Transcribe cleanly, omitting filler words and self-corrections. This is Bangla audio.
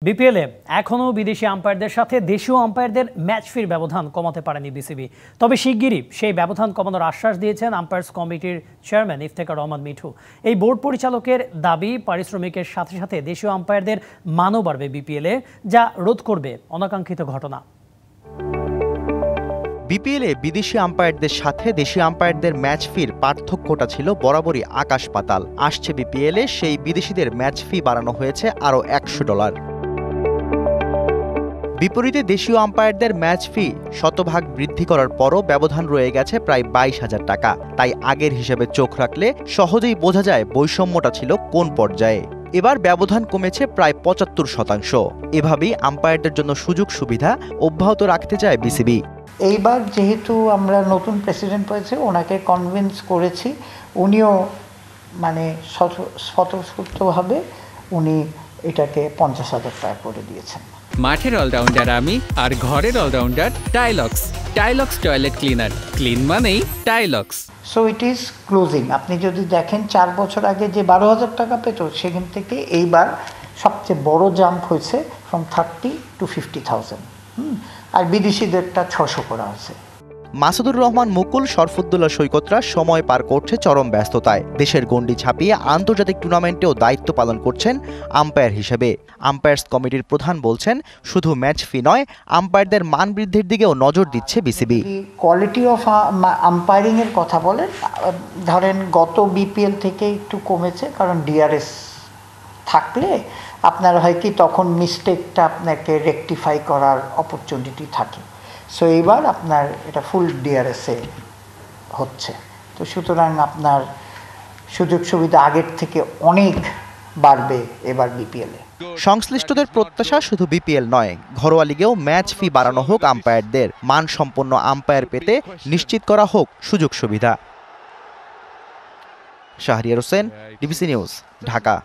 বিপিএলে এখনও বিদেশি আম্পায়ারদের সাথে দেশীয় আম্পায়ারদের ম্যাচ ফির ব্যবধান কমাতে পারেনি বিসিবি। তবে শিগগিরই সেই ব্যবধান কমানোর আশ্বাস দিয়েছেন আম্পায়ার্স কমিটির চেয়ারম্যান ইফতেখার রহমান মিঠু। এই বোর্ড পরিচালকের দাবি, পারিশ্রমিকের সাথে সাথে দেশীয় আম্পায়ারদের মানও বাড়বে বিপিএলে, যা রোধ করবে অনাকাঙ্ক্ষিত ঘটনা। বিপিএলে বিদেশি আম্পায়ারদের সাথে দেশীয় আম্পায়ারদের ম্যাচ ফির পার্থক্যটা ছিল বরাবরই আকাশ পাতাল। আসছে বিপিএলে সেই বিদেশিদের ম্যাচ ফি বাড়ানো হয়েছে আরও $100। বিপরীতে দেশীয় আম্পায়ারদের ম্যাচ ফি শতভাগ বৃদ্ধি করার পরও ব্যবধান রয়ে গেছে প্রায় 22,000 টাকা। তাই আগের হিসেবে চোখ রাখলে সহজেই বোঝা যায় বৈষম্যটা ছিল কোন পর্যায়ে। এবার ব্যবধান কমেছে প্রায় 75%। এভাবেই আম্পায়ারদের জন্য সুযোগ সুবিধা অব্যাহত রাখতে চায় বিসিবি। এইবার যেহেতু আমরা নতুন প্রেসিডেন্ট পেয়েছি, ওনাকে কনভিন্স করেছি, উনিও স্বতঃস্ফূর্তভাবে উনি এটাকে 50,000 টাকা করে দিয়েছেন। মাঠের অলরাউন্ডার আমি, আর ঘরের allrounder Tylox. Tylox toilet cleaner, clean মানেই টাইলক্স। So it is closing. আপনি যদি দেখেন 4 বছর আগে যে 12,000 টাকা পেত, সেখান থেকে এইবার সবচেয়ে বড় জাম্প হয়েছে, ফ্রম 30 to 50,000। আর বিদেশিদেরটা 600 করা হয়েছে। মাসুদুর রহমান মুকুল, শরফুদ্দুল্লাহ সৈকতরা সময় পার করছে চরম ব্যস্ততায়। দেশের গণ্ডি ছাপিয়ে আন্তর্জাতিক টুর্নামেন্টেও দায়িত্ব পালন করছেন আম্পায়ার হিসেবে। আম্পায়ার্স কমিটির প্রধান বলছেন, শুধু ম্যাচ ফি নয়, আম্পায়ারদের মান বৃদ্ধির দিকেও নজর দিচ্ছে বিসিবি। কোয়ালিটি অফ আম্পায়ারিং এর কথা বলেন, ধরেন গত বিপিএল থেকে একটু কমেছে, কারণ ডিআরএস থাকলে আপনার হয় কি তখন মিস্টেকটা আপনাকে রেকটিফাই করার অপরচুনিটি থাকে। সো এইবার আপনার এটা ফুল ডিআরএসে হচ্ছে, তো সুতরাং আপনার সুযোগ সুবিধা আগের থেকে অনেক বাড়বে এবার বিপিএলে। সংশ্লিষ্টদের প্রত্যাশা শুধু বিপিএল নয়, ঘরোয়া লিগেও ম্যাচ ফি বাড়ানো হোক আম্পায়ারদের। মানসম্পন্ন আম্পায়ার পেতে নিশ্চিত করা হোক সুযোগ সুবিধা। Shahriar Hossain, DBC news, Dhaka.